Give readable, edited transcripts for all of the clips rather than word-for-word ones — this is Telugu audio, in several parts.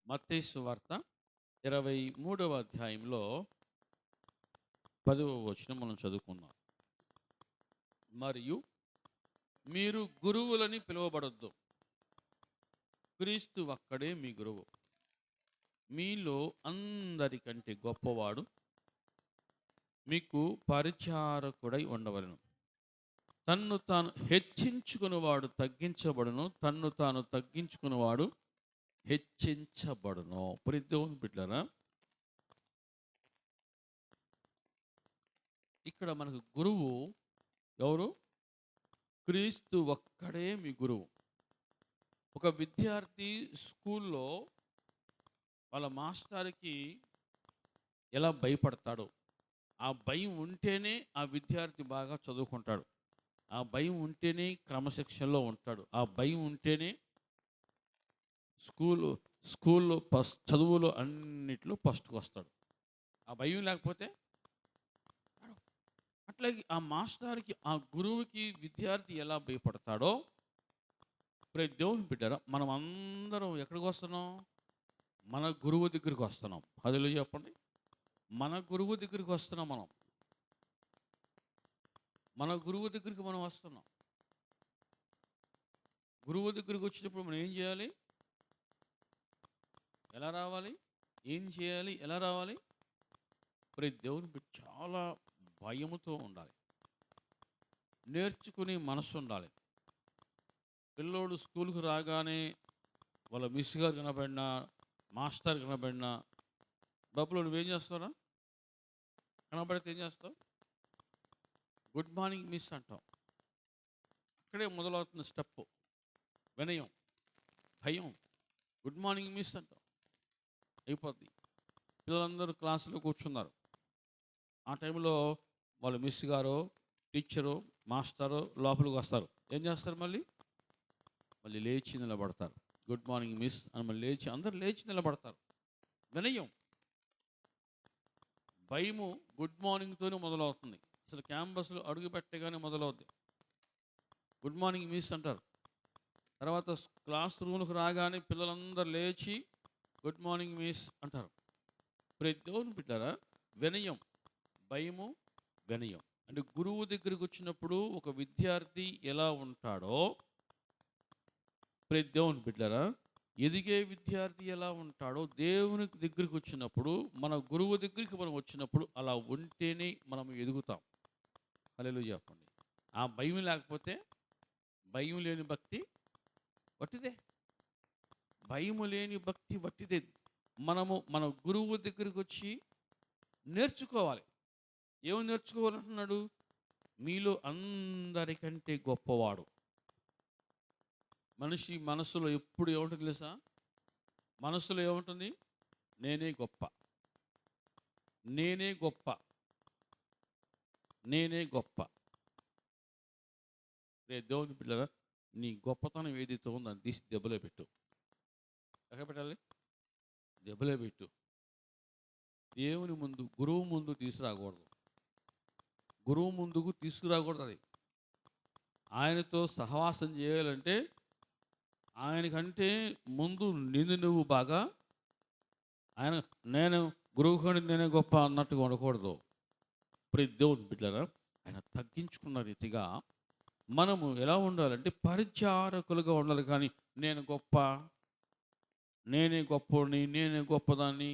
మత్తయి సువార్త 23వ అధ్యాయంలో 10వ వచనం మనం చదువుకుందాం. మరియు మీరు గురువులని పిలువబడొద్దు, క్రీస్తు ఒక్కడే మీ గురువు. మీలో అందరికంటే గొప్పవాడు మీకు పరిచారకుడై ఉండవలెను. తన్ను తాను హెచ్చించుకునేవాడు తగ్గించబడును, తన్ను తాను తగ్గించుకునేవాడు హెచ్చించబడును. ప్రియ దేవుని బిడ్డలారా, ఇక్కడ మనకు గురువు ఎవరు? క్రీస్తు ఒక్కడే మీ గురువు. ఒక విద్యార్థి స్కూల్లో వాళ్ళ మాస్టర్కి ఎలా భయపడతాడో, ఆ భయం ఉంటేనే ఆ విద్యార్థి బాగా చదువుకుంటాడు. ఆ భయం ఉంటేనే క్రమశిక్షణలో ఉంటాడు. ఆ భయం ఉంటేనే స్కూల్లో చదువులో అన్నిట్లో ఫస్ట్కి వస్తాడు. ఆ భయం లేకపోతే అట్లాగే ఆ మాస్టర్కి, ఆ గురువుకి విద్యార్థి ఎలా భయపడతాడో, ప్రతి దేవుని బిడ్డారా, మనం అందరం ఎక్కడికి వస్తున్నాం? మన గురువు దగ్గరికి వస్తున్నాం. హల్లెలూయా చెప్పండి. మన గురువు దగ్గరికి వస్తున్నాం. మన గురువు దగ్గరికి మనం వస్తున్నాం. గురువు దగ్గరికి వచ్చినప్పుడు మనం ఏం చేయాలి? ఎలా రావాలి? ఏం చేయాలి? ఎలా రావాలి? ప్రతి దేవుని బిడ్డ చాలా భయముతో ఉండాలి. నేర్చుకునే మనసు ఉండాలి. పిల్లోడు స్కూల్కి రాగానే వాళ్ళ మిస్ గారు కనబడినా, మాస్టర్ కనబడినా, బాబులో నువ్వేం చేస్తావురా? కనబడితే ఏం చేస్తావు? గుడ్ మార్నింగ్ మిస్ అంటాం. అక్కడే మొదలవుతున్న స్టెప్. వినయం, భయం. గుడ్ మార్నింగ్ మిస్ అంటాం. అయిపోద్ది. పిల్లలందరూ క్లాసులో కూర్చున్నారు. ఆ టైంలో వాళ్ళ మిస్ గారు, టీచరు, మాస్టరు లోపలికి వస్తారు. ఏం చేస్తారు? మళ్ళీ లేచి నిలబడతారు. గుడ్ మార్నింగ్ మిస్ అని మళ్ళీ లేచి, అందరూ లేచి నిలబడతారు. వినయం, భయము గుడ్ మార్నింగ్తోనే మొదలవుతుంది. అసలు క్యాంపస్లో అడుగు పెట్టగానే మొదలవుద్ది. గుడ్ మార్నింగ్ మిస్ అంటారు. తర్వాత క్లాస్ రూమ్కి రాగానే పిల్లలందరూ లేచి గుడ్ మార్నింగ్ మిస్ అంటారు. ప్రతి దేవుని బిడ్డలారా, వినయం, భయము, వినయం. అంటే గురువు దగ్గరికి వచ్చినప్పుడు ఒక విద్యార్థి ఎలా ఉంటాడో, ప్రతి దేవుని బిడ్డలారా, ఎదిగే విద్యార్థి ఎలా ఉంటాడో, దేవుని దగ్గరికి వచ్చినప్పుడు, మన గురువు దగ్గరికి మనం వచ్చినప్పుడు అలా ఉంటేనే మనం ఎదుగుతాం. హల్లెలూయా చెప్పండి. ఆ భయం లేకపోతే, భయం లేని భక్తి వట్టిదే. భయము లేని భక్తి వట్టిదే. మనము మన గురువు దగ్గరికి వచ్చి నేర్చుకోవాలి. ఏమి నేర్చుకోవాలంటున్నాడు? మీలో అందరికంటే గొప్పవాడు. మనిషి మనసులో ఎప్పుడు ఏముంటుంది తెలుసా? మనసులో ఏముంటుంది? నేనే గొప్ప, నేనే గొప్ప, నేనే గొప్ప. రే దేవుని పిల్లరా, నీ గొప్పతనం ఏదైతే ఉందో దాన్ని తీసి దెబ్బలో పెట్టు. ఎక్కడ పెట్టాలి? దెబ్బలో పెట్టు. దేవుని ముందు, గురువు ముందు తీసుకురాకూడదు. గురువు ముందుకు తీసుకురాకూడదు. అది ఆయనతో సహవాసం చేయాలంటే ఆయనకంటే ముందు నిన్ను నువ్వు బాగా, ఆయన నేను గురువు కంటే నేనే గొప్ప అన్నట్టుగా ఉండకూడదు. ప్రతి దేవుని బిడ్డలారా, ఆయన తగ్గించుకున్న రీతిగా మనము ఎలా ఉండాలంటే పరిచారకులుగా ఉండాలి. కానీ నేను గొప్ప, నేనే గొప్పని, నేనే గొప్పదాన్ని.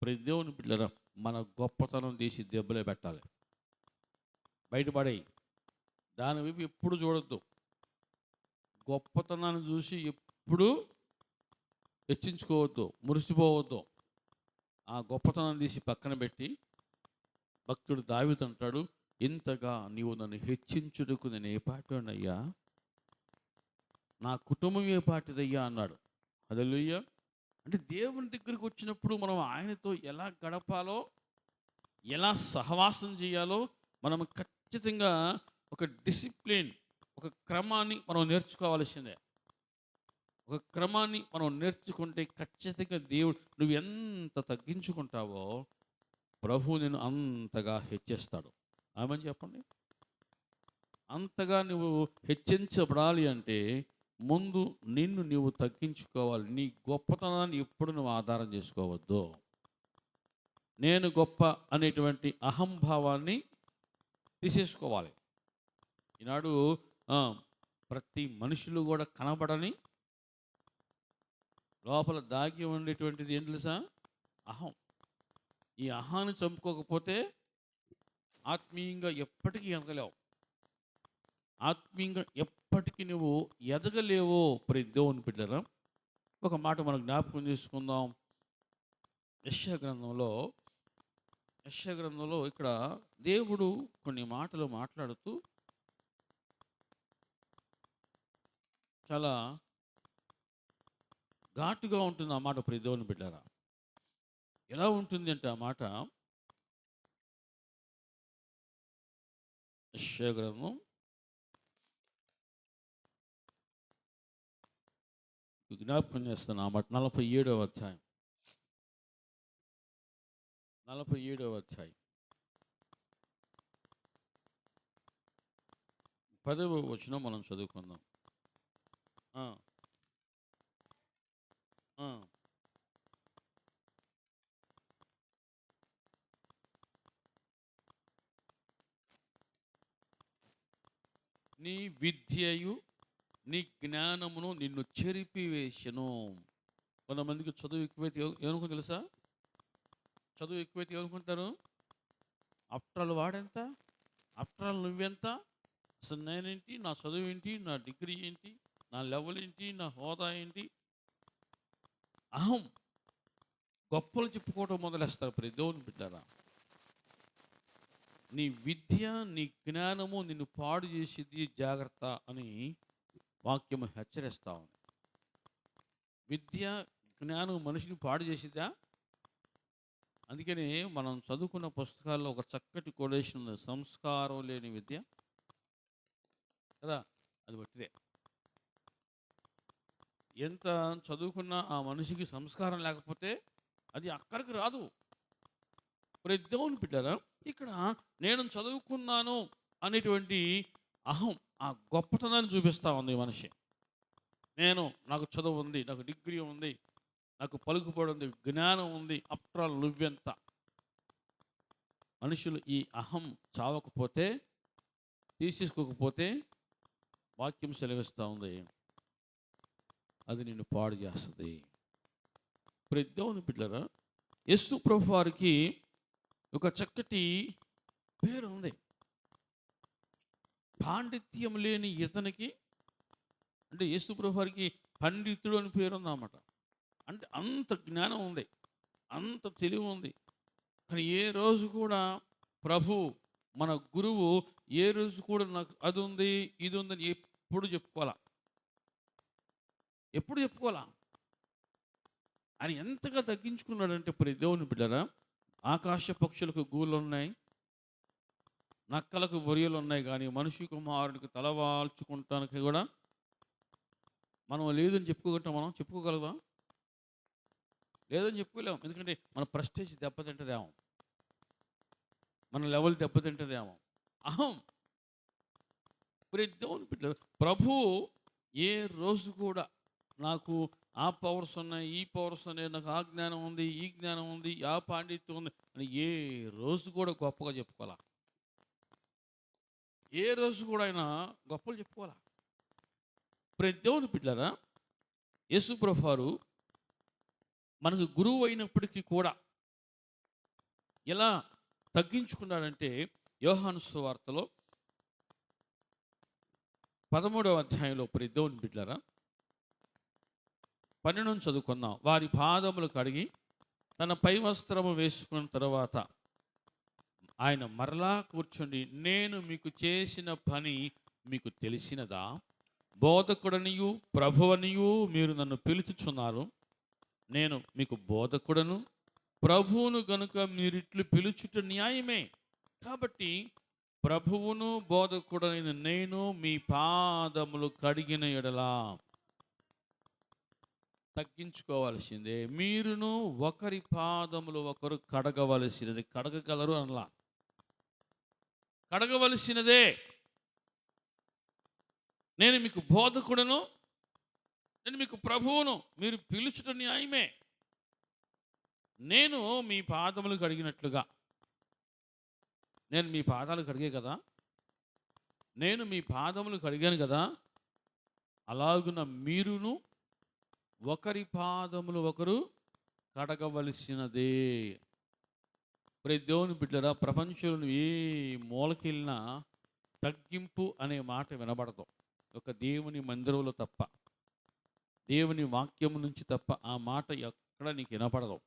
ప్రతి దేవుని బిడ్డలారా, మన గొప్పతనం తీసి దెబ్బలే పెట్టాలి. బయటపడేయి. దాని వైపు ఎప్పుడు చూడొద్దు. గొప్పతనాన్ని చూసి ఎప్పుడు హెచ్చించుకోవద్దు, మురిసిపోవద్దు. ఆ గొప్పతనాన్ని తీసి పక్కన పెట్టి, భక్తుడు దావీదు అంటాడు, ఇంతగా నీవు నన్ను హెచ్చించుటకు నేను ఏ పాటినయ్యా, నా కుటుంబం ఏ పాటిదయ్యా అన్నాడు. హల్లెలూయా. అంటే దేవుని దగ్గరికి వచ్చినప్పుడు మనం ఆయనతో ఎలా గడపాలో, ఎలా సహవాసం చేయాలో మనం ఖచ్చితంగా ఒక డిసిప్లిన్, ఒక క్రమాన్ని మనం నేర్చుకోవాల్సిందే. ఒక క్రమాన్ని మనం నేర్చుకుంటే ఖచ్చితంగా దేవుడు, నువ్వు ఎంత తగ్గించుకుంటావో ప్రభువు నేను అంతగా హెచ్చిస్తాడు. ఆమేన్ చెప్పండి. అంతగా నువ్వు హెచ్చించబడాలి అంటే ముందు నిన్ను నీవు తగ్గించుకోవాలి. నీ గొప్పతనాన్ని ఎప్పుడు నువ్వు ఆధారం చేసుకోవద్దు. నేను గొప్ప అనేటువంటి అహంభావాన్ని తీసేసుకోవాలి. ఈనాడు ఆ, ప్రతి మనుషులు కూడా కనబడని లోపల దాగి ఉండేటువంటిది ఏం తెలుసా? అహం. ఈ అహాన్ని చంపుకోకపోతే ఆత్మీయంగా ఎప్పటికీ ఎదగలేవు. ఆత్మీయంగా ఎప్పటికీ నువ్వు ఎదగలేవో. ప్రియ దేవుని బిడ్డలారా, ఒక మాట మనం జ్ఞాపకం చేసుకుందాం. యెషయా గ్రంథంలో ఇక్కడ దేవుడు కొన్ని మాటలు మాట్లాడుతూ చాలా ఘాటుగా ఉంటుంది ఆ మాట. ప్రియ దేవుని బిడ్డలారా, ఎలా ఉంటుంది అంటే ఆ మాట, యెషయా గ్రంథం జ్ఞాపకం చేస్తాను ఆ మాట. 47వ అధ్యాయం 10వ వచనం మనం చదువుకుందాం. ఆ, ఆ. నీ విద్యయు నీ జ్ఞానమును నిన్ను చెరిపివేసెను. కొంతమందికి చదువు ఎక్కువైతే ఏమనుకుంటారు తెలుసా? చదువు ఎక్కువైతే ఏమనుకుంటారు? ఆఫ్టర్ ఆల్ వాడెంత, ఆఫ్టర్ ఆల్ నువ్వెంత, అసలు నేనేంటి, నా చదువు ఏంటి, నా డిగ్రీ ఏంటి, నా లెవెల్ ఏంటి, నా హోదా ఏంటి. అహం, గొప్పలు చెప్పుకోవటం మొదలేస్తారు. ప్రతి దేవుని బిడ్డారా, నీ విద్య నీ జ్ఞానము నిన్ను పాడు చేసేది, జాగ్రత్త అని వాక్యము హెచ్చరిస్తా ఉంది. విద్య జ్ఞానం మనిషిని పాడు చేసిద్దా? అందుకని మనం చదువుకున్న పుస్తకాల్లో ఒక చక్కటి కొటేషన్ ఉంది, సంస్కారం లేని విద్య కదా, అది బట్టిదే. ఎంత చదువుకున్నా ఆ మనిషికి సంస్కారం లేకపోతే అది అక్కడికి రాదు. ప్రతి దేవుని బిడ్డలారా, ఇక్కడ నేను చదువుకున్నాను అనేటువంటి అహం, ఆ గొప్పతనాన్ని చూపిస్తూ ఉంది మనిషి. నాకు చదువు ఉంది, నాకు డిగ్రీ ఉంది, నాకు పలుకుబడి ఉంది, జ్ఞానం ఉంది, ఆఫ్టర్ ఆల్ నువ్వెంత. మనుషులు ఈ అహం చావకపోతే, తీసేసుకోకపోతే వాక్యం సెలవిస్తూ ఉంది, అది నిన్ను పాడు చేస్తుంది. ప్రతి దేవుని బిడ్డలారా, యేసు ప్రభువు వారికి ఒక చక్కటి పేరు ఉంది. పాండిత్యం లేని ఇతనికి, అంటే యేసు ప్రభు వారికి పండితుడు అని పేరు ఉందన్నమాట. అంటే అంత జ్ఞానం ఉంది, అంత తెలివి ఉంది. కానీ ఏ రోజు కూడా ప్రభు, మన గురువు, ఏ రోజు కూడా నాకు అది ఉంది ఇది ఉందని ఎప్పుడు చెప్పుకోవాలా. ఆయన ఎంతగా తగ్గించుకున్నాడంటే, ప్రతి దేవుని బిడ్డరా, ఆకాశ పక్షులకు గూళ్ళు ఉన్నాయి, నక్కలకు బొరియలు ఉన్నాయి, కానీ మనిషి కుమారుడికి తలవాల్చుకుంటానికి కూడా మనం లేదని చెప్పుకోగలమా? లేదని చెప్పుకోలేము. ఎందుకంటే మన ప్రెస్టేజ్ దెబ్బతింటదేమో, మన లెవెల్ దెబ్బతింటదేమో. అహం. ప్రతి దేవుని బిడ్డ, ప్రభు ఏ రోజు కూడా నాకు ఆ పవర్స్ ఉన్నాయి, ఈ పవర్స్ ఉన్నాయి, నాకు ఆ జ్ఞానం ఉంది, ఈ జ్ఞానం ఉంది, ఆ పాండిత్యం ఉంది అని ఏ రోజు కూడా గొప్పగా చెప్పుకోవాలా. ఏ రోజు కూడా ఆయన గొప్పలు చెప్పుకోవాలా. ప్రతి దేవుని బిడ్డలారా, యేసు ప్రభువు వారు మనకు గురువు అయినప్పటికీ కూడా ఎలా తగ్గించుకున్నాడంటే, యోహాను సువార్తలో 13వ అధ్యాయంలో, ప్రతి దేవుని బిడ్డలారా 12 చదువుకుందాం. వారి పాదములు కడిగి తన పై వస్త్రము వేసుకున్న తర్వాత ఆయన మరలా కూర్చుండి, నేను మీకు చేసిన పని మీకు తెలిసినదా? బోధకుడనియు ప్రభువనియు మీరు నన్ను పిలుచుచున్నారు. నేను మీకు బోధకుడను ప్రభువును గనుక మీరిట్లు పిలుచుట న్యాయమే. కాబట్టి ప్రభువును బోధకుడైన నేను మీ పాదములు కడిగిన ఎడలా తగ్గించుకోవాల్సిందే, మీరును ఒకరి పాదములు ఒకరు కడగవలసినది. కడగగలరు అనలా, కడగవలసినదే. నేను మీకు బోధకుడను నేను మీకు ప్రభువును, మీరు పిలుచుట న్యాయమే. నేను మీ పాదములు కడిగినట్లుగా. నేను మీ పాదాలు కడిగే కదా, నేను మీ పాదములు కడిగాను కదా, అలాగున మీరును ఒకరి పాదములు ఒకరు కడగవలసినదే. ప్రతి దేవుని బిడ్డరా, ప్రపంచంలో ఏ మూలకెళ్ళినా తగ్గింపు అనే మాట వినబడదు. ఒక దేవుని మందిరంలో తప్ప, దేవుని వాక్యము నుంచి తప్ప ఆ మాట ఎక్కడ నీకు వినపడదు.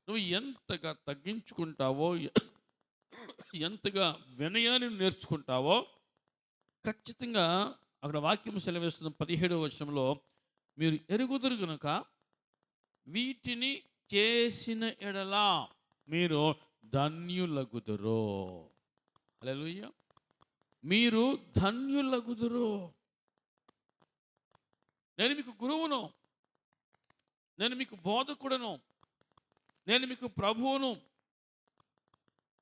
నువ్వు ఎంతగా తగ్గించుకుంటావో, ఎంతగా వినయాన్ని నేర్చుకుంటావో, ఖచ్చితంగా అక్కడ వాక్యం సెలవిస్తున్న 17వ వచనంలో, మీరు ఎరుగుదురు గనుక వీటిని చేసిన ఎడల మీరు ధన్యులగుదురు. హల్లెలూయా. మీరు ధన్యులగుదురు. నేను మీకు గురువును, నేను మీకు బోధకుడను, నేను మీకు ప్రభువును.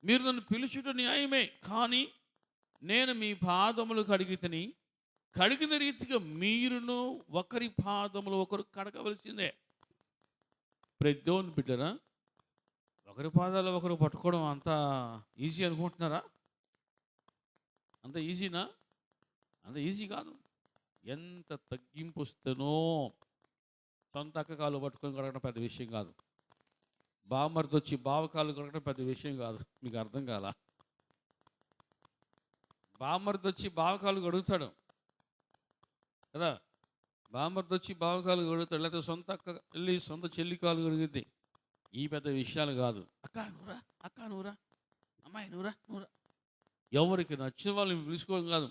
మీరు నన్ను పిలుచుట న్యాయమే, కానీ నేను మీ పాదములు కడిగితిని. కడిగిన రీతిగా మీరును ఒకరి పాదములు ఒకరు కడగవలసిందే. ప్రతి దేవుని బిడ్డరా, ఒకరి పాదాలు ఒకరు పట్టుకోవడం అంత ఈజీ అనుకుంటున్నారా? అంత ఈజీనా? అంత ఈజీ కాదు. ఎంత తగ్గింపు వస్తేనో. సొంత అక్క కాలు పట్టుకొని కడగడం పెద్ద విషయం కాదు. బామ్మర్ది వచ్చి బావకాలు కడగడం పెద్ద విషయం కాదు. మీకు అర్థం కాలా? బామ్మర్ది వచ్చి బావకాలు కడుగుతాడు కదా, బామ్మర్ది వచ్చి బావకాలు కడుగుతాడు, లేకపోతే సొంత అక్క వెళ్ళి సొంత చెల్లి కాలు కడుగుద్ది. ఈ పెద్ద విషయాలు కాదు. అక్క నువ్వురా, అక్క నువ్వురా, అమ్మాయి నువ్వురా, నువ్వురా. ఎవరికి నచ్చిన వాళ్ళని పిలుచుకోవడం కాదు.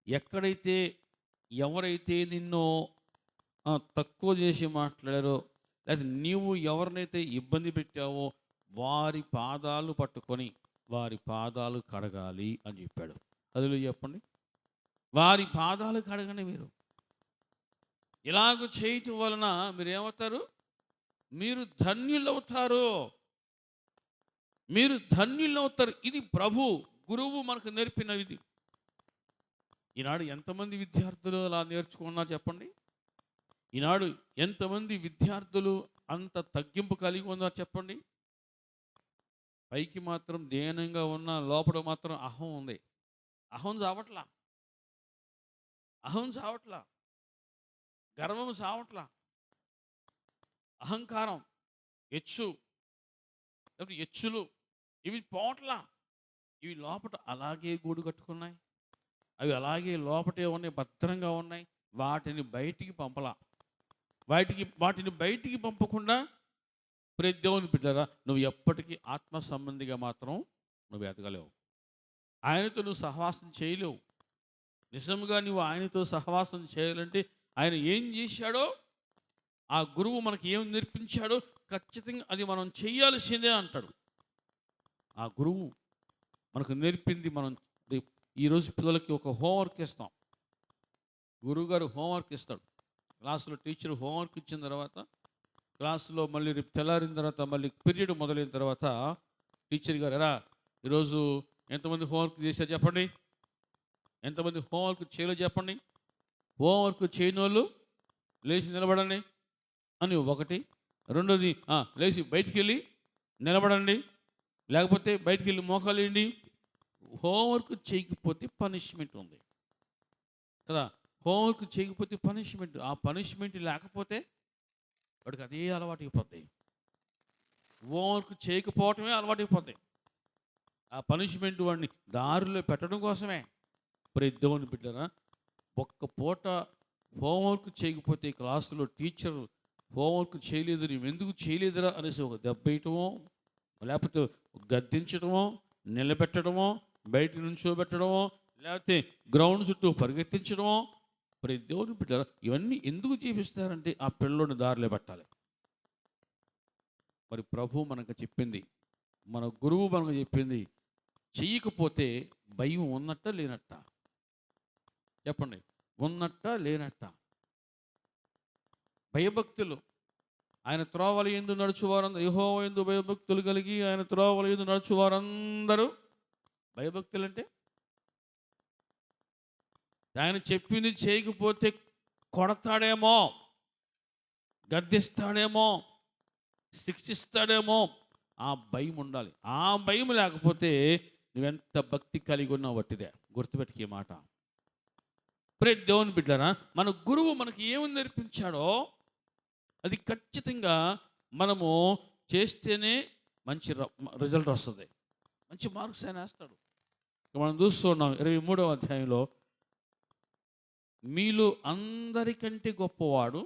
ఎక్కడైతే ఎవరైతే నిన్ను తక్కువ చేసి మాట్లాడారో, లేదా నీవు ఎవరినైతే ఇబ్బంది పెట్టావో వారి పాదాలు పట్టుకొని వారి పాదాలు కడగాలి అని చెప్పాడు. అదిలో చెప్పండి, వారి పాదాలు కడగండి. మీరు ఇలాగ చేయటం వలన మీరు ఏమవుతారు? మీరు ధన్యులవుతారు. మీరు ధన్యులవుతారు. ఇది ప్రభు గురువు మనకు నేర్పిన ఇది. ఈనాడు ఎంతమంది విద్యార్థులు అలా నేర్చుకున్నా చెప్పండి? ఈనాడు ఎంతమంది విద్యార్థులు అంత తగ్గింపు కలిగి ఉన్నారు చెప్పండి? పైకి మాత్రం దేనంగా ఉన్న లోపల మాత్రం అహం ఉంది. అహం చావట్లా, అహం చావట్లా, గర్వం చావట్లా, అహంకారం, ఎచ్చులు ఇవి పోవట్లా. ఇవి లోపల అలాగే గూడు కట్టుకున్నాయి. అవి అలాగే లోపటే ఉన్నాయి, భద్రంగా ఉన్నాయి. వాటిని బయటికి పంపలా. వాటిని బయటికి పంపకుండా ప్రతి దేవుని బిడ్డరా, నువ్వు ఎప్పటికీ ఆత్మ సంబంధిగా మాత్రం నువ్వు ఎదగలేవు. ఆయనతో నువ్వు సహవాసం చేయలేవు. నిజంగా నువ్వు ఆయనతో సహవాసం చేయాలంటే ఆయన ఏం చేశాడో, ఆ గురువు మనకి ఏం నేర్పించాడో ఖచ్చితంగా అది మనం చేయాల్సిందే అంటాడు. ఆ గురువు మనకు నేర్పింది మనం ఈరోజు పిల్లలకి ఒక హోంవర్క్ ఇస్తాం. గురువుగారు హోంవర్క్ ఇస్తాడు. క్లాసులో టీచర్ హోంవర్క్ ఇచ్చిన తర్వాత క్లాసులో మళ్ళీ రేపు తెల్లారిన తర్వాత మళ్ళీ పీరియడ్ మొదలైన తర్వాత టీచర్ గారు, ఎరా ఈరోజు ఎంతమంది హోంవర్క్ చేశారు చెప్పండి, ఎంతమంది హోంవర్క్ చేయలేదు చెప్పండి, హోంవర్క్ చేయని వాళ్ళు లేచి నిలబడండి అని ఒకటి. రెండోది, లేచి బయటికి వెళ్ళి నిలబడండి, లేకపోతే బయటికి వెళ్ళి మోకాలేయండి. హోంవర్క్ చేయకపోతే పనిష్మెంట్ ఉంది కదా. హోంవర్క్ చేయకపోతే పనిష్మెంట్, ఆ పనిష్మెంట్ లేకపోతే వాడికి అదే అలవాటు అయిపోతాయి. హోంవర్క్ చేయకపోవటమే అలవాటు అయిపోతాయి. ఆ పనిష్మెంట్ వాడిని దారిలో పెట్టడం కోసమే. ప్రతి దేవుని బిడ్డరా, ఒక్క పూట హోంవర్క్ చేయకపోతే క్లాసులో టీచర్ హోంవర్క్ చేయలేదు, నువ్వు ఎందుకు చేయలేదురా అనేసి ఒక దెబ్బ వేయటమో, లేకపోతే గద్దించడమో, నిలబెట్టడమో, బయట నుంచోబెట్టడమో, లేకపోతే గ్రౌండ్ చుట్టూ పరిగెత్తించడమో. ప్రతి దేవుని బిడ్డరా, ఇవన్నీ ఎందుకు చేపిస్తారంటే ఆ పిల్లోని దారిలో పెట్టాలి. మరి ప్రభు మనకు చెప్పింది, మన గురువు మనకు చెప్పింది, చెయ్యకపోతే భయం ఉన్నట్ట లేనట్ట చెప్పండి? ఉన్నట్ట లేనట్ట? భయభక్తులు ఆయన త్రోవల యందు నడుచువారందరూ, యెహోవా యందు భయభక్తులు కలిగి ఆయన త్రోవల యందు నడుచువారందరూ. భయభక్తులు అంటే ఆయన చెప్పింది చేయకపోతే కొడతాడేమో, గద్దిస్తాడేమో, శిక్షిస్తాడేమో, ఆ భయం ఉండాలి. ఆ భయం లేకపోతే నువ్వెంత భక్తి కలిగి ఉన్నావు వట్టిదే. గుర్తుపెట్టుకు ఈ మాట. ప్రియ దేవుని బిడ్డలారా, మన గురువు మనకి ఏమని నేర్పించాడో అది ఖచ్చితంగా మనము చేస్తేనే మంచి రిజల్ట్ వస్తుంది, మంచి మార్క్స్ ఆయన వేస్తాడు. మనం చూస్తున్నాం 23వ అధ్యాయంలో, మీలో అందరికంటే గొప్పవాడు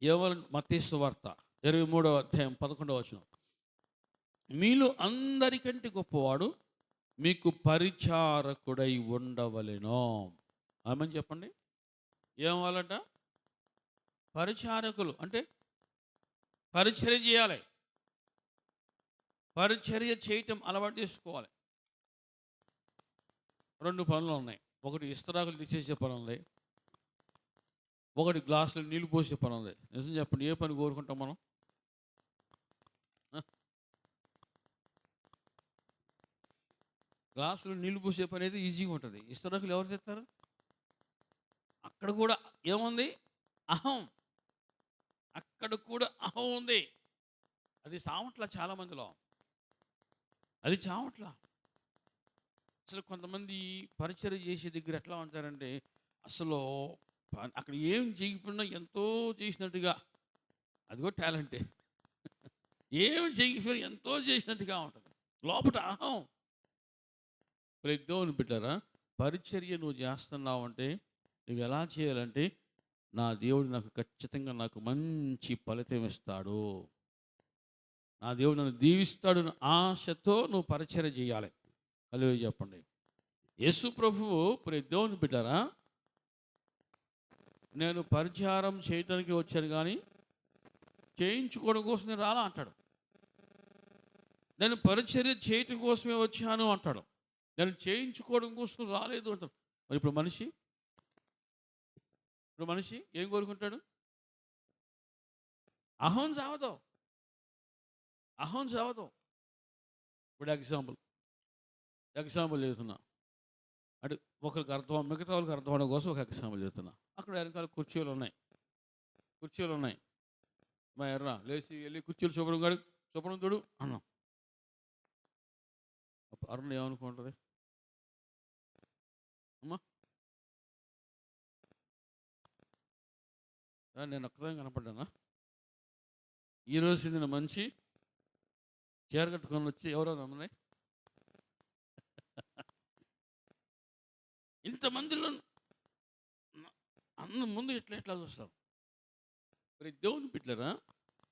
ఎవరు? మత్తయి సువార్త 23వ అధ్యాయం 11వ వచనం. మీలో అందరికంటే గొప్పవాడు మీకు పరిచారకుడై ఉండవలెను. ఆమేన్ చెప్పండి. ఏమవ్వాలంట? పరిచారకులు అంటే పరిచర్య చేయాలి. పరిచర్య చేయటం అలవాటు చేసుకోవాలి. 2 పనులు ఉన్నాయి. ఒకటి ఇస్తరాకులు తీసేసే పని ఉంది, ఒకటి గ్లాసులో నీళ్ళు పోసే పని ఉంది. నిజం చెప్పండి, ఏ పని కోరుకుంటాం మనం? గ్లాసులో నీళ్ళు పోసే పని అయితే ఈజీగా ఉంటుంది. ఇస్తరాకులు ఎవరు తెస్తారు? అక్కడ కూడా ఏముంది? అహం. అక్కడ కూడా అహం ఉంది. అది చావట్ల చాలామందిలో, అది చావట్ల. అసలు కొంతమంది పరిచర్య చేసే దగ్గర ఎట్లా ఉంటారంటే, అసలు అక్కడ ఏం చేయకపోయినా ఎంతో చేసినట్టుగా, అది కూడా టాలెంటే. ఏం చేయకపోయినా ఎంతో చేసినట్టుగా ఉంటుంది. లోపల అహం. దేవుని బిడ్డలారా, పరిచర్య నువ్వు చేస్తున్నావు అంటే నువ్వు ఎలా చేయాలంటే, నా దేవుడు నాకు ఖచ్చితంగా నాకు మంచి ఫలితం ఇస్తాడు, నా దేవుడు నన్ను దీవిస్తాడు అన్న ఆశతో నువ్వు పరిచర్య చేయాలి. హల్లెలూయా చెప్పండి. యేసు ప్రభువు దేవుని బిడ్డలారా, నేను పరిచారం చేయటానికి వచ్చాను కానీ చేయించుకోవడం కోసం నేను రాలా అంటాడు. నేను పరిచర్య చేయటం కోసమే వచ్చాను అంటాడు. నేను చేయించుకోవడం కోసం రాలేదు అంటాడు. మరి ఇప్పుడు మనిషి ఏం కోరుకుంటాడు? అహం చావదు. ఇప్పుడు ఎగ్జాంపుల్ చెబుతున్నా అంటే ఒకరికి అర్థం, మిగతా వాళ్ళకి అర్థం అవడం కోసం ఒక ఎగ్జాంపుల్ చెబుతున్నా. అక్కడ వెనకాల కుర్చీలు ఉన్నాయి. మా ఎర్ర లేచి వెళ్ళి కుర్చీలు శుభ్రం తోడు అన్నాం. అరుణ ఏమనుకుంటుంది? అమ్మా నేను ఒక్కదాన్ని కనపడ్డానా? ఈరోజు నేను మంచి చీర కట్టుకొని వచ్చి ఎవరో నమ్మని ఇంతమందిలో ముందు ఎట్లా చూస్తాం? దేవుని బిడ్డలారా,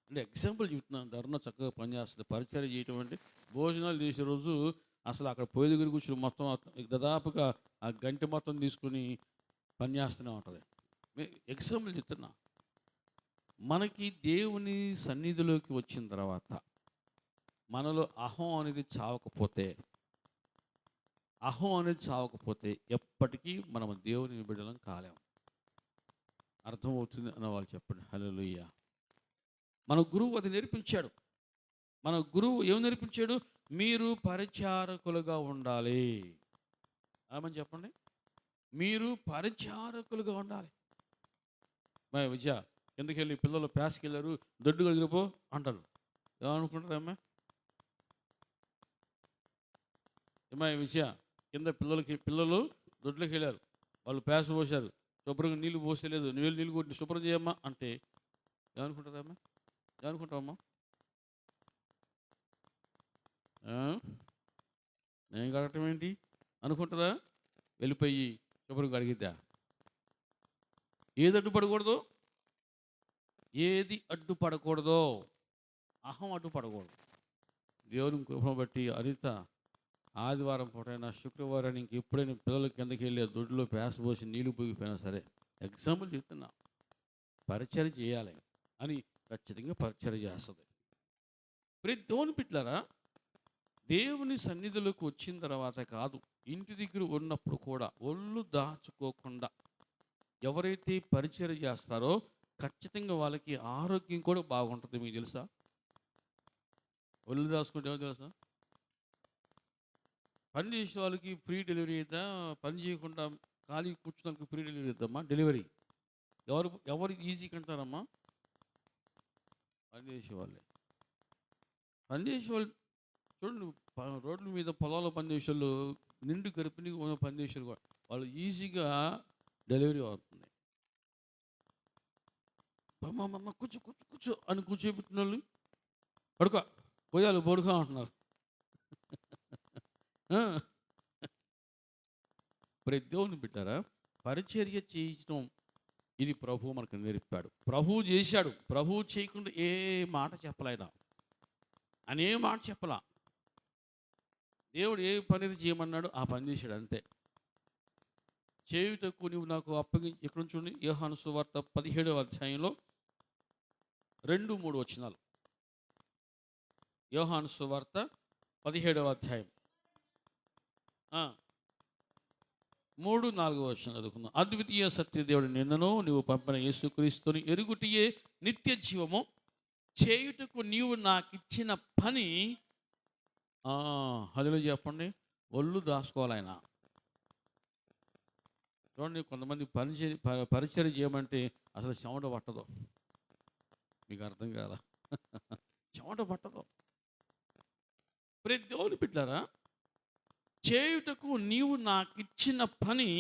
అంటే ఎగ్జాంపుల్ చెప్తున్నాను. ధర్మ చక్కగా పనిచేస్తుంది. పరిచర్య చేయటం అంటే భోజనాలు చేసే రోజు అసలు అక్కడ పొయ్యి దగ్గర కూర్చొని మొత్తం దాదాపుగా ఆ గంట మొత్తం తీసుకుని పనిచేస్తూనే ఉంటుంది. ఎగ్జాంపుల్ చెప్తున్నా. మనకి దేవుని సన్నిధిలోకి వచ్చిన తర్వాత మనలో అహం అనేది చావకపోతే ఎప్పటికీ మనం దేవుని బిడ్డలం కాలేము. అర్థమవుతుంది అన్న వాళ్ళు చెప్పండి హల్లెలూయా. మన గురువు అది నేర్పించాడు. మన గురువు ఏం నేర్పించాడు? మీరు పరిచారకులుగా ఉండాలి. ఏమని చెప్పండి? మీరు పరిచారకులుగా ఉండాలి. మా విజయ కిందకి వెళ్ళి పిల్లలు ప్యాస్కి వెళ్ళారు, దొడ్డు కలిగిపో అంటారు. ఏమనుకుంటారు ఏమా విజయ? కింద పిల్లలు దొడ్లోకి వెళ్ళారు, వాళ్ళు ప్యాస్ పోసారు, శుభ్రంగా నీళ్ళు పోసలేదు, నువ్వు నీళ్ళు కొట్టి శుభ్రం చేయమ్మా అంటే ఏమనుకుంటారమ్మా? ఏమనుకుంటావమ్మా? నేను కడగటం ఏంటి అనుకుంటారా? వెళ్ళిపోయి శుభ్రంగా అడిగిద్దా? ఏది అడ్డుపడకూడదో అహం అడ్డుపడకూడదు. దేవుని కృపను బట్టి అనిత ఆదివారం పూటైనా శుక్రవారం ఇంక ఎప్పుడైనా పిల్లల కిందకి వెళ్ళి దొడ్లో పేస పోసి నీళ్ళు పోగిపోయినా సరే, ఎగ్జాంపుల్ చెప్తున్నా, పరిచర్య చేయాలి అని ఖచ్చితంగా పరిచర్య చేస్తుంది. దేవుని బిడ్డలారా, దేవుని సన్నిధిలోకి వచ్చిన తర్వాత కాదు, ఇంటి దగ్గర ఉన్నప్పుడు కూడా ఒళ్ళు దాచుకోకుండా ఎవరైతే పరిచర్య చేస్తారో ఖచ్చితంగా వాళ్ళకి ఆరోగ్యం కూడా బాగుంటుంది. మీకు తెలుసా? ఒళ్ళు దాచుకుంటే ఏమో తెలుసా? పని చేసే వాళ్ళకి ఫ్రీ డెలివరీ అవుతా, పని చేయకుండా ఖాళీ కూర్చోడానికి ఫ్రీ డెలివరీ అవుతామా? డెలివరీ ఎవరు ఎవరు ఈజీగా అంటారమ్మా? పనిచేసే వాళ్ళే. పనిచేసే వాళ్ళు చూడండి, రోడ్ల మీద పొలాల్లో పనిచేసే వాళ్ళు, నిండు గర్భిణీ ఉన్న పనిచేసే వాళ్ళు వాళ్ళు ఈజీగా డెలివరీ అవుతుంది. అమ్మ కూర్చో కూర్చో కూర్చో అని కూర్చోబెట్టిన వాళ్ళు పడుకో, పోయాలి పడుకో అంటున్నారు. ఆ, ప్రతి దేవుని బిడ్డారా, పరిచర్య చేయించడం ఇది ప్రభువు మనకు నేర్పాడు. ప్రభువు చేశాడు. ప్రభువు చేయకుండా ఏ మాట చెప్పలేదా? అనే మాట చెప్పలా. దేవుడు ఏ పని చేయమన్నాడు ఆ పని చేశాడు అంతే. చేయుటకు నువ్వు నాకు అప్పగించి, ఇక్కడ చూడండి యోహాను సువార్త 17వ అధ్యాయంలో 2-3 వచనాలు. యోహాను సువార్త 17వ అధ్యాయం 3-4 వచనం చదువుకుందాం. అద్వితీయ సత్యదేవుడు నిన్నను నువ్వు పంపిన యేసుక్రీస్తుని ఎరుగుటియే నిత్య జీవము, చేయుటకు నీవు నాకు ఇచ్చిన పని. హల్లెలూయా చెప్పండి. ఒళ్ళు దాచుకోవాలి ఆయన. చూడండి, కొంతమంది పరిచర్య చేయమంటే అసలు చెమట పట్టదు. మీకు అర్థం కాదా? చెమట పట్టదు. ప్రతి దేవుని బిడ్డలారా, చేయుటకు నీవు నాకు ఇచ్చిన పని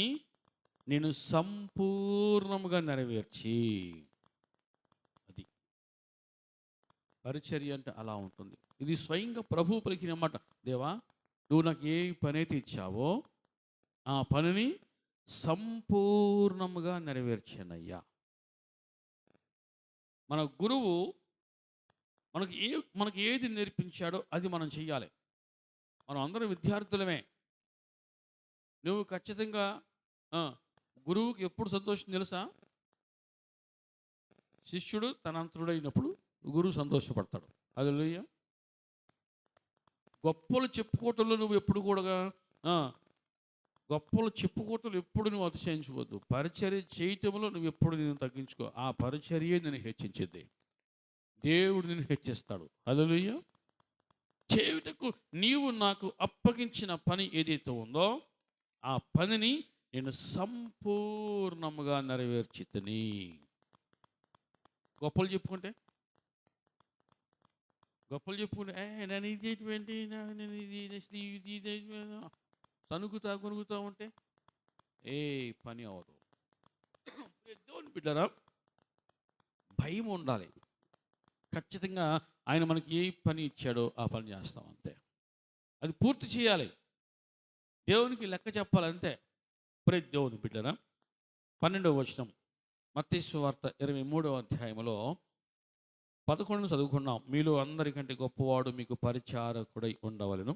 నేను సంపూర్ణముగా నెరవేర్చి. అది పరిచర్య అంటే అలా ఉంటుంది. ఇది స్వయంగా ప్రభువు పలికిన మాట. దేవా, నువ్వు నాకు ఏ పని అయితే ఇచ్చావో ఆ పనిని సంపూర్ణముగా నెరవేర్చానయ్యా. మన గురువు మనకి ఏది నేర్పించాడో అది మనం చెయ్యాలి. మనం అందరం విద్యార్థులమే. నువ్వు ఖచ్చితంగా గురువుకి ఎప్పుడు సంతోషం తెలుసా? శిష్యుడు తన అంతరుడైనప్పుడు గురువు సంతోషపడతాడు. హల్లెలూయా. గొప్పలు చెప్పుకోవటంలో నువ్వు ఎప్పుడు కూడా గొప్పలు చెప్పుకోవటం ఎప్పుడు నువ్వు అతిశయించుకోవద్దు. పరిచర్య చేయటంలో నువ్వు ఎప్పుడు నేను తగ్గించుకో. ఆ పరిచర్యే నేను హెచ్చించేది. దేవుడు నేను హెచ్చిస్తాడు. హల్లెలూయా. చేయుటకు నీవు నాకు అప్పగించిన పని ఏదైతే ఉందో ఆ పనిని నేను సంపూర్ణముగా నెరవేర్చితిని. గొప్పలు చెప్పుకుంటే నేను ఇది ఏంటి, నేను ఇది కొనుగుతా ఉంటే ఏ పని అవ్వదు. దేవుని బిడ్డరా, భయం ఉండాలి. ఖచ్చితంగా ఆయన మనకి ఏ పని ఇచ్చాడో ఆ పని చేస్తాం అంతే. అది పూర్తి చేయాలి. దేవునికి లెక్క చెప్పాలంతే. ప్రతి దేవుని బిడ్డరా, 12వ వచనం మత్తయి సువార్త 23వ అధ్యాయంలో 11 చదువుకున్నాం. మీలో అందరికంటే గొప్పవాడు మీకు పరిచారకుడై ఉండవలెను.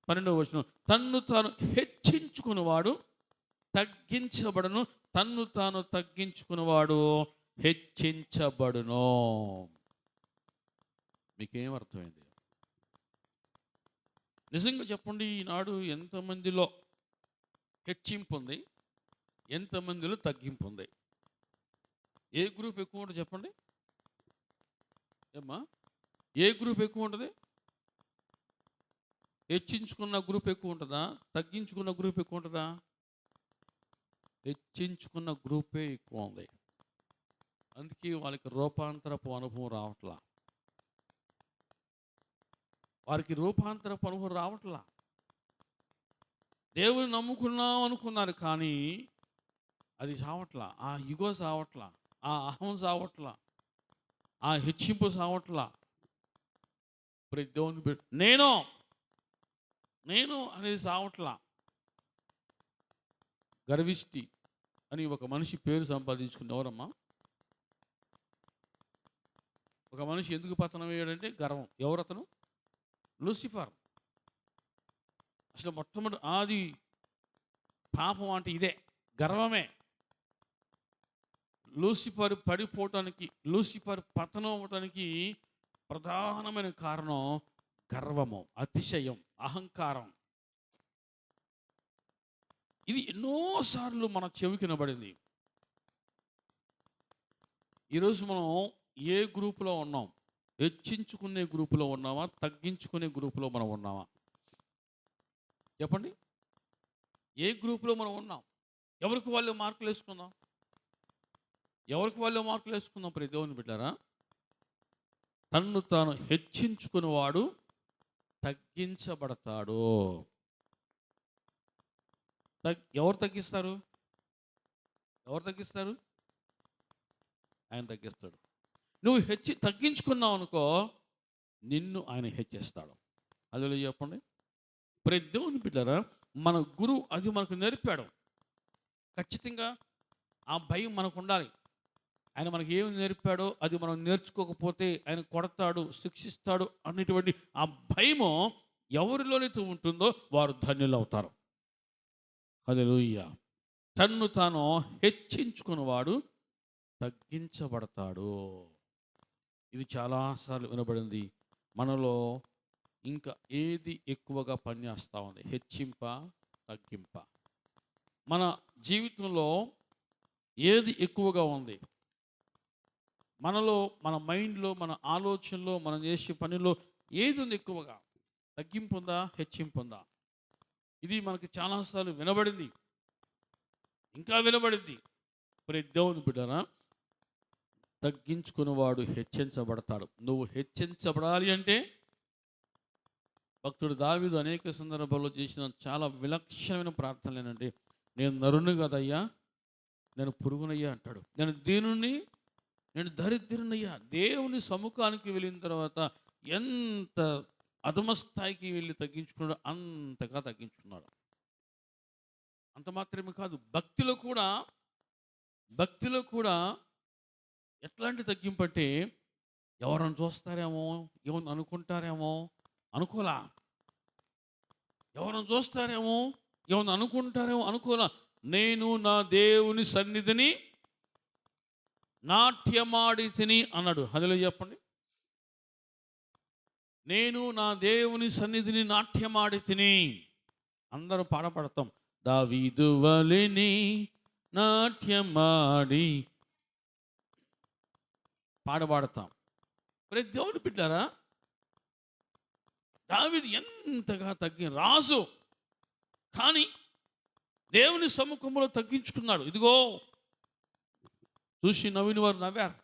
12వ వచనం, తన్ను తాను హెచ్చించుకున్నవాడు తగ్గించబడును, తన్ను తాను తగ్గించుకున్నవాడు హెచ్చించబడును. మీకేం అర్థమైంది? నిజంగా చెప్పండి, ఈనాడు ఎంతమందిలో హెచ్చింపు ఉంది, ఎంతమందిలో తగ్గింపు ఉంది? ఏ గ్రూప్ ఎక్కువ ఉంటుంది చెప్పండి? ఏమ్మా, ఏ గ్రూప్ ఎక్కువ ఉంటుంది? హెచ్చించుకున్న గ్రూప్ ఎక్కువ ఉంటుందా, తగ్గించుకున్న గ్రూప్ ఎక్కువ ఉంటుందా? హెచ్చించుకున్న గ్రూపే ఎక్కువ ఉంది. అందుకే వాళ్ళకి రూపాంతరపు అనుభవం రావట్లా. వారికి రూపాంతరపు అనుభవం రావట్లా. దేవుని నమ్ముకున్నాం అనుకున్నారు కానీ అది సావట్లా. ఆ యుగో సావట్లా, ఆ అహం సావట్లా, ఆ హెచ్చింపు సావట్లా. ప్రతి దేవుని నేను అనేది సావట్లా. గర్విష్టి అని ఒక మనిషి పేరు సంపాదించుకుని ఎవరమ్మా? ఒక మనిషి ఎందుకు పతనం అయ్యాడంటే గర్వం. ఎవరతను? లూసిఫర్. అసలు మొట్టమొదటి ఆది పాపం అంటే ఇదే, గర్వమే. లూసిఫర్ పడిపోవటానికి, లూసిఫర్ పతనం అవ్వటానికి ప్రధానమైన కారణం గర్వము, అతిశయం, అహంకారం. ఇది ఎన్నోసార్లు మన చెవికి వినబడింది. ఈరోజు మనం ఏ గ్రూపులో ఉన్నాం? హెచ్చించుకునే గ్రూపులో ఉన్నామా, తగ్గించుకునే గ్రూపులో మనం ఉన్నామా? చెప్పండి, ఏ గ్రూపులో మనం ఉన్నాం? ఎవరికి వాళ్ళు మార్కులు వేసుకుందాం. ఎవరికి వాళ్ళు మార్కులు వేసుకుందాం ప్రియ దేవుని బిడ్డారా? తన్ను తాను హెచ్చించుకునేవాడు తగ్గించబడతాడు. ఎవరు తగ్గిస్తారు? ఎవరు తగ్గిస్తారు? ఆయన తగ్గిస్తాడు. నువ్వు తగ్గించుకున్నావు అనుకో, నిన్ను ఆయన హెచ్చిస్తాడు. అదిలో చెప్పండి. ప్రతి దేవుని బిడ్డారా, మన గురువు అది మనకు నేర్పాడు. ఖచ్చితంగా ఆ భయం మనకు ఉండాలి. ఆయన మనకి ఏమి నేర్పాడో అది మనం నేర్చుకోకపోతే ఆయన కొడతాడు, శిక్షిస్తాడు అనేటువంటి ఆ భయము ఎవరిలోనైతే ఉంటుందో వారు ధన్యులు అవుతారు. హల్లెలూయా. తన్ను తాను హెచ్చించుకున్నవాడు తగ్గించబడతాడు. ఇది చాలాసార్లు వినబడింది. మనలో ఇంకా ఏది ఎక్కువగా పనిచేస్తూ ఉంది? హెచ్చింప, తగ్గింప? మన జీవితంలో ఏది ఎక్కువగా ఉంది? మనలో, మన మైండ్లో, మన ఆలోచనలో, మనం చేసే పనిలో ఏది ఉంది ఎక్కువగా? తగ్గింపు ఉందా, హెచ్చింపు ఉందా? ఇది మనకి చాలాసార్లు వినబడింది, ఇంకా వినబడింది. ప్రతి దేవుని బిడ్డనా, తగ్గించుకున్నవాడు హెచ్చించబడతాడు. నువ్వు హెచ్చించబడాలి అంటే, భక్తుడు దావీదు అనేక సందర్భాల్లో చేసిన చాలా విలక్షణమైన ప్రార్థనలు ఏంటంటే, నేను నరుని కదయ్యా, నేను పురుగునయ్యా అంటాడు. నేను దీనుని, నేను దరిద్రునయ్యా. దేవుని సముఖానికి వెళ్ళిన తర్వాత ఎంత అధమస్థాయికి వెళ్ళి తగ్గించుకున్నాడు, అంతగా తగ్గించుకున్నాడు. అంత మాత్రమే కాదు, భక్తిలో కూడా ఎట్లాంటి తగ్గింపు అంటే, ఎవరైనా చూస్తారేమో, ఏమన్నా అనుకుంటారేమో అనుకోలా. ఎవరైనా చూస్తారేమో, ఏమన్నా అనుకుంటారేమో అనుకోలా. నేను నా దేవుని సన్నిధిని నాట్యమాడి తిని అన్నాడు. హల్లెలూయా చెప్పండి. నేను నా దేవుని సన్నిధిని నాట్యమాడి తిని. అందరూ పాడపడతాం. దావీదు వలెని నాట్యమాడి పాడబడతాం. ప్రతి దేవుని బిడ్డారా, దావీదు ఎంతగా రాజు కానీ దేవుని సముఖంలో తగ్గించుకున్నాడు. ఇదిగో చూసి నవ్విన వారు నవ్వారు.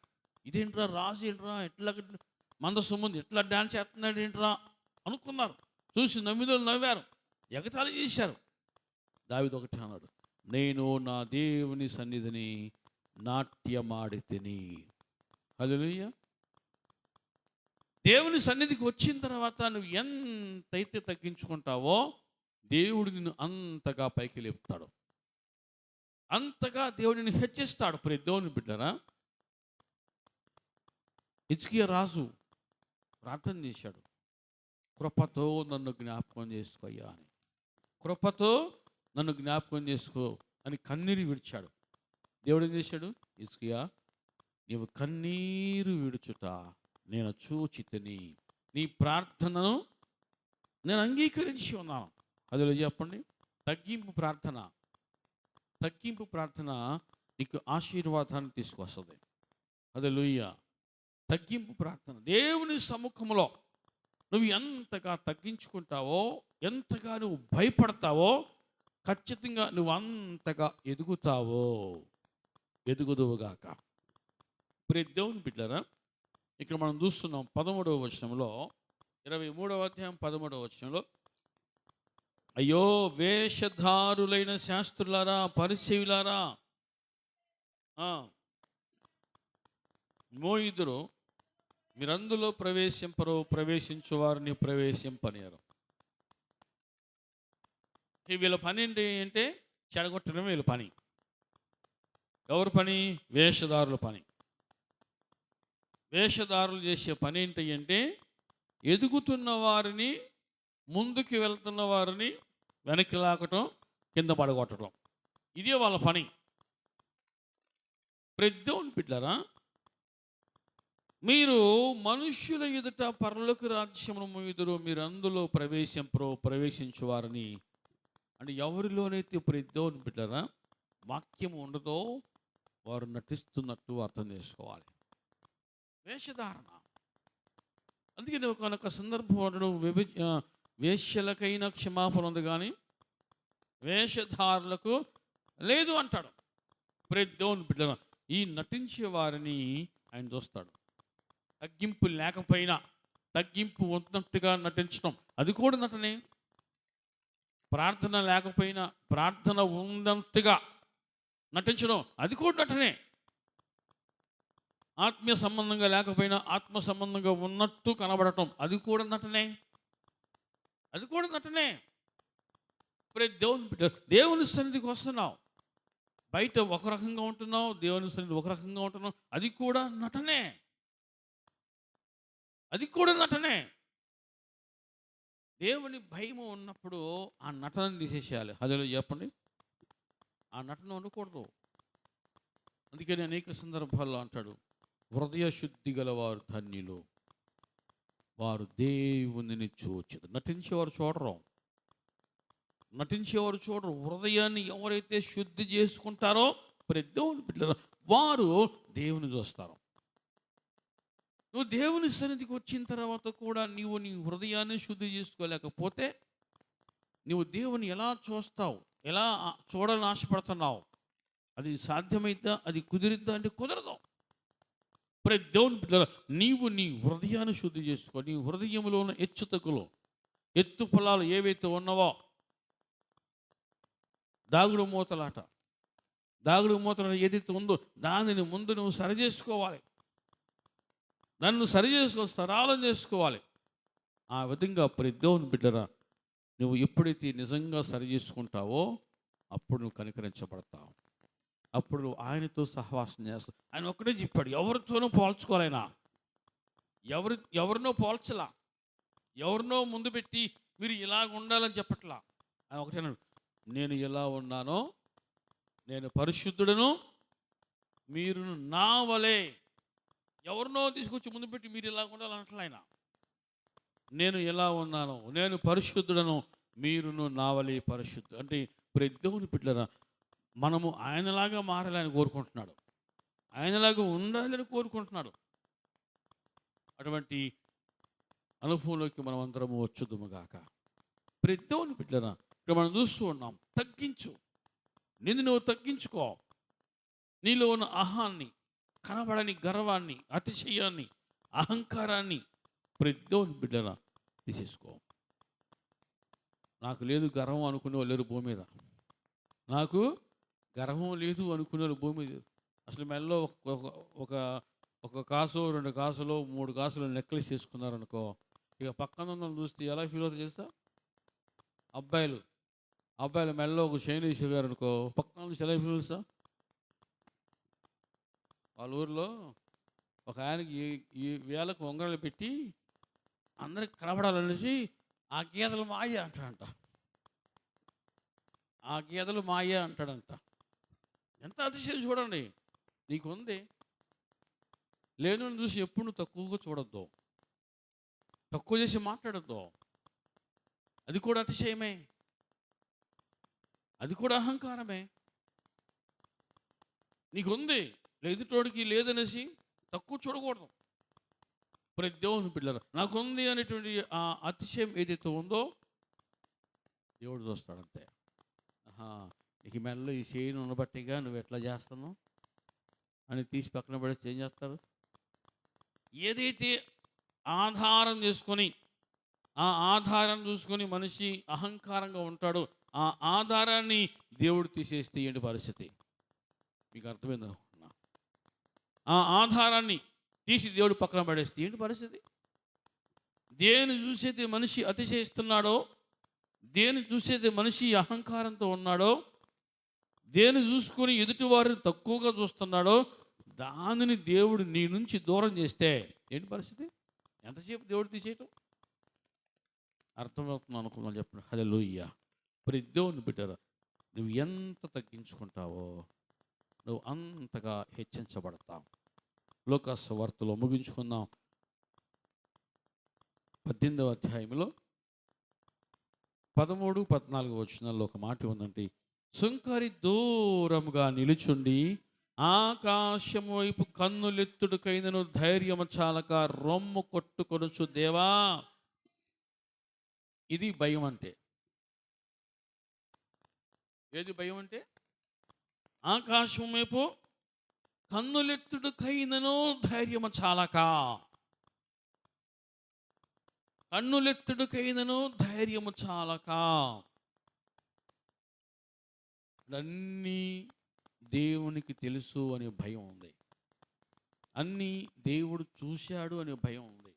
ఇదేంట్రా రాజు, ఏంట్రా ఎట్లా మందస్సు ముందు ఎట్లా డ్యాన్స్ చేస్తున్నాడు ఏంట్రా అనుకున్నారు. చూసి నవ్వినోళ్ళు నవ్వారు, ఎగతాళి చేశారు. దావీదు ఒకటి అన్నాడు, నేను నా దేవుని సన్నిధిని నాట్యమాడి తిని. హల్లెలూయా. దేవుని సన్నిధికి వచ్చిన తర్వాత నువ్వు ఎంతైతే తగ్గించుకుంటావో దేవుడు నిన్ను అంతగా పైకి లేపుతాడు, అంతగా దేవుడిని హెచ్చిస్తాడు. ప్రతి దేవుని బిడ్డరా, హిజ్కియా రాజు ప్రార్థన చేశాడు, కృపతో నన్ను జ్ఞాపకం చేసుకోయ్యా అని. కృపతో నన్ను జ్ఞాపకం చేసుకో అని కన్నీరు విడిచాడు. దేవుడు ఏం చేశాడు? హిజ్కియా, నీవు కన్నీరు విడుచుట నేను చూచితిని, నీ ప్రార్థనను నేను అంగీకరించి ఉన్నాను. అదిలో చెప్పండి. తగ్గింపు ప్రార్థన నీకు ఆశీర్వాదాన్ని తీసుకొస్తుంది. హల్లెలూయా. తగ్గింపు ప్రార్థన, దేవుని సముఖంలో నువ్వు ఎంతగా తగ్గించుకుంటావో, ఎంతగా నువ్వు భయపడతావో, ఖచ్చితంగా నువ్వు అంతగా ఎదుగుదువుగాక. ప్రతి దేవుని బిడ్డలారా, ఇక్కడ మనం చూస్తున్నాం 13వ వచనంలో, 23వ అధ్యాయం 13వ వచనంలో, అయ్యో వేషధారులైన శాస్త్రులారా, పరిసయ్యులారా, మోయిదురు, మీరందులో ప్రవేశించు వారిని ప్రవేశింపనియరు. వీళ్ళ పని ఏంటి అంటే చెడగొట్టడం వీళ్ళ పని. ఎవరి పని? వేషధారుల పని. వేషధారులు చేసే పని ఏంటి అంటే ఎదుగుతున్న వారిని, ముందుకు వెళ్తున్న వారిని వెనక్కి లాగటం, కింద పడగొట్టడం. ఇదే వాళ్ళ పని. ప్రతి దేవుని బిడ్డలారా, మీరు మనుష్యుల ఎదుట పరలోక రాజ్యమును ఎదురు మీరు అందులో ప్రవేశించు వారిని అంటే ఎవరిలోనైతే ప్రతి దేవుని బిడ్డలారా వాక్యం ఉండదో వారు నటిస్తున్నట్టు అర్థం చేసుకోవాలి. వేషధారణ. అందుకని ఒక సందర్భం వేశ్యలకైనా క్షమాపణ ఉంది కానీ వేషధారులకు లేదు అంటాడు. ప్రతి దేవుని బిడ్డలారా, ఈ నటించే వారిని ఆయన చూస్తాడు. తగ్గింపు లేకపోయినా తగ్గింపు ఉన్నట్టుగా నటించడం అది కూడా నటనే. ప్రార్థన లేకపోయినా ప్రార్థన ఉన్నట్టుగా నటించడం అది కూడా నటనే. ఆత్మీయ సంబంధంగా లేకపోయినా ఆత్మ సంబంధంగా ఉన్నట్టు కనబడటం అది కూడా నటనే. అది కూడా నటనే. ఇప్పుడు దేవుని సన్నిధికి వస్తున్నావు, బయట ఒక రకంగా ఉంటున్నావు, దేవుని సన్నిధి ఒక రకంగా ఉంటున్నావు, అది కూడా నటనే. అది కూడా నటనే. దేవుని భయము ఉన్నప్పుడు ఆ నటనని తీసేసేయాలి. అదేలో చెప్పండి, ఆ నటన ఉండకూడదు. అందుకని అనేక సందర్భాల్లో అంటాడు, హృదయ శుద్ధి గలవారు ధన్యులు, వారు దేవునిని చూచెదరు. నటించేవారు చూడరు. నటించేవారు చూడరు. హృదయాన్ని ఎవరైతే శుద్ధి చేసుకుంటారో ప్రతి దేవుని బిడ్డలు వారు దేవుని చూస్తారు. నువ్వు దేవుని సన్నిధికి వచ్చిన తర్వాత కూడా నీవు నీ హృదయాన్ని శుద్ధి చేసుకోలేకపోతే నువ్వు దేవుని ఎలా చూస్తావు, ఎలా చూడాలని ఆశపడుతున్నావు? అది సాధ్యమైతే అది కుదిరిద్దా అంటే కుదరదు. ప్రతి దేవుని బిడ్డలు నీవు నీ హృదయాన్ని శుద్ధి చేసుకో. నీ హృదయంలో ఉన్న హెచ్చుతగ్గులు, ఎత్తు పొలాలు ఏవైతే ఉన్నావో, దాగుడు మూతలాట, దాగుడు మూతలాట ఏదైతే ఉందో దానిని ముందు నువ్వు సరి చేసుకోవాలి. నన్ను సరి చేసుకో, సరాలం చేసుకోవాలి. ఆ విధంగా ప్రతి దేవుని బిడ్డరా నువ్వు ఎప్పుడైతే నిజంగా సరి చేసుకుంటావో అప్పుడు నువ్వు కనికరించబడతావు. అప్పుడు నువ్వు ఆయనతో సహవాసం చేస్తావు. ఆయన ఒక్కటే చెప్పాడు, ఎవరితోనూ పోల్చుకోలేనా, ఎవరినో పోల్చలా, ఎవరినో ముందు పెట్టి మీరు ఇలాగ ఉండాలని చెప్పట్లా. ఆయన ఒకటే అన్నాడు, నేను ఎలా ఉన్నానో నేను పరిశుద్ధుడను, మీరు నా వలే. ఎవరినో తీసుకొచ్చి ముందు పెట్టి మీరు ఇలా ఉండాలన్నట్లు ఆయన. నేను ఎలా ఉన్నానో నేను పరిశుద్ధుడను, మీరును నా వలే పరిశుద్ధు. అంటే ప్రతి దేవుని బిడ్డలారా మనము ఆయనలాగా మారాలని కోరుకుంటున్నాడు, ఆయనలాగా ఉండాలని కోరుకుంటున్నాడు. అటువంటి అనుభవంలోకి మనం అందరము వచ్చుదుముగాక. ప్రతి దేవుని బిడ్డలారా ఇక్కడ మనం చూస్తూ ఉన్నాం, తగ్గించు, నిన్ను నువ్వు తగ్గించుకో. నీలో ఉన్న అహాన్ని, కనబడని గర్వాన్ని, అతిశయాన్ని, అహంకారాన్ని ప్రతి దేవుని బిడ్డలారా తీసేసుకో. నాకు లేదు గర్వం అనుకునే వాళ్ళు లేరు భూమి మీద. నాకు గర్వం లేదు అనుకునే వాళ్ళు భూమి మీద. అసలు మెల్లో ఒక కాసు, 2 కాసులు, 3 కాసులు నెక్లెస్ చేసుకున్నారనుకో, ఇక పక్కన ఉన్న చూస్తే ఎలా ఫీల్ అవుతుంది చేస్తా? అబ్బాయిలు మెల్లో ఒక చైన్ వేసేవారు అనుకో, పక్కన నుంచి ఎలా ఫీల్ అవుతా? వాళ్ళ ఊరిలో ఒక ఆయనకి ఈ వేలకు ఉంగరాలు పెట్టి అందరికి కనబడాలనేసి ఆ గీతలు మాయ అంటాడంట. ఆ గీతలు మాయ అంటాడంట. ఎంత అతిశయం చూడండి. నీకు ఉంది, లేను చూసి ఎప్పుడు నువ్వు తక్కువగా చూడొద్దు, తక్కువ చేసి మాట్లాడద్దు. అది కూడా అతిశయమే, అది కూడా అహంకారమే. నీకుంది, ఎదుటోడికి లేదనేసి తక్కువ చూడకూడదు. ప్రతి దేవుని పిల్లలు నాకుంది అనేటువంటి ఆ అతిశయం ఏదైతే ఉందో దేవుడు చూస్తాడంతే. నీకు మెడలో ఈ చేయిని ఉండబట్టిగా నువ్వు ఎట్లా చేస్తున్నావు అని తీసి పక్కన పడేసి ఏం చేస్తారు? ఏదైతే ఆధారం చేసుకొని, ఆ ఆధారం చూసుకొని మనిషి అహంకారంగా ఉంటాడో ఆ ఆధారాన్ని దేవుడు తీసేస్తే ఏంటి పరిస్థితి? మీకు అర్థమైంది అనుకుంటున్నా. ఆ ఆధారాన్ని తీసి దేవుడు పక్కన పడేస్తే ఏంటి పరిస్థితి? దేని చూసేది మనిషి అతిశయిస్తున్నాడో, దేని చూసేది మనిషి అహంకారంతో ఉన్నాడో, దేని చూసుకొని ఎదుటివారిని తక్కువగా చూస్తున్నాడో దానిని దేవుడు నీ నుంచి దూరం చేస్తే ఏంటి పరిస్థితి? ఎంతసేపు దేవుడు తీసేయటం? అర్థమవుతుంది అనుకున్నాను చెప్పండి. హల్లెలూయా. ప్రతి దేవుని బిడ్డరా నువ్వు ఎంత తగ్గించుకుంటావో నువ్వు అంతగా హెచ్చించబడతావు. లూకా సువార్తలో ముగించుకుందాం. 18వ అధ్యాయంలో 13, 14 వచనాల్లో ఒక మాట ఉందండి. సుంకరి దూరముగా నిలుచుండి ఆకాశము వైపు కన్నులెత్తుడికైనను ధైర్యము చాలక రొమ్ము కొట్టుకొనుచు, దేవా. ఇది భయం అంటే. ఏది భయం అంటే? ఆకాశం వైపు కన్నులెత్తుడుకైనను ధైర్యము చాలక, కన్నులెత్తుడుకైనను ధైర్యము చాలక, అన్నీ దేవునికి తెలుసు అనే భయం ఉంది, అన్నీ దేవుడు చూశాడు అనే భయం ఉంది.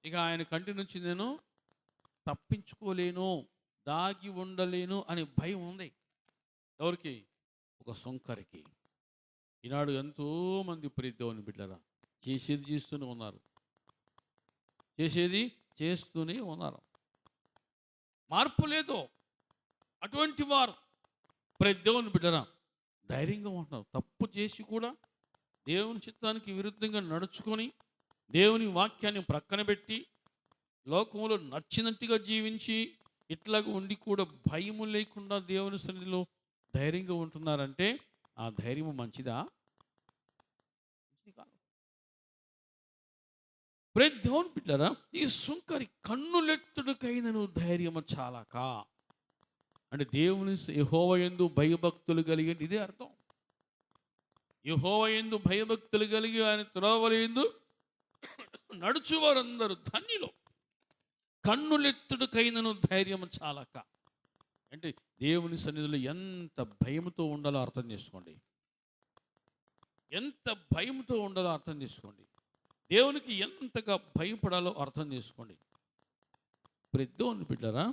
ఇక ఆయన కంటి నుంచి నేను తప్పించుకోలేను, దాగి ఉండలేను అనే భయం ఉంది. ఎవరికి? ఒక సుంకరికి. ఈనాడు ఎంతోమంది ప్రియ దేవుని బిడ్డరా చేసేది చేస్తూనే ఉన్నారు, చేసేది చేస్తూనే ఉన్నారు, మార్పు లేదు. అటువంటి వారు ప్రియ దేవుని బిడ్డరా ధైర్యంగా ఉంటున్నారు. తప్పు చేసి కూడా దేవుని చిత్తానికి విరుద్ధంగా నడుచుకొని దేవుని వాక్యాన్ని ప్రక్కన పెట్టి లోకంలో నచ్చినట్టుగా జీవించి ఇట్లాగ ఉండి కూడా భయము లేకుండా దేవుని సన్నిధిలో ధైర్యంగా ఉంటున్నారంటే ఆ ధైర్యము మంచిదా? మంచిది కాదు. ప్రియ దేవుని బిడ్డలారా, ఈ సుంకరి కన్నులెత్తుడికైనను ధైర్యము చాలక, అంటే దేవుని యెహోవా యందు భయభక్తులు కలిగి, ఇదే అర్థం. యెహోవా యందు భయభక్తులు కలిగి ఆయన త్రోవల యందు నడుచువారందరూ ధన్యులు. కన్నులెత్తుడికైనను ధైర్యము చాలక అంటే దేవుని సన్నిధిలో ఎంత భయముతో ఉండాలో అర్థం చేసుకోండి, ఎంత భయముతో ఉండాలో అర్థం చేసుకోండి, దేవునికి ఎంతగా భయపడాలో అర్థం చేసుకోండి. దేవుని బిడ్డలారా,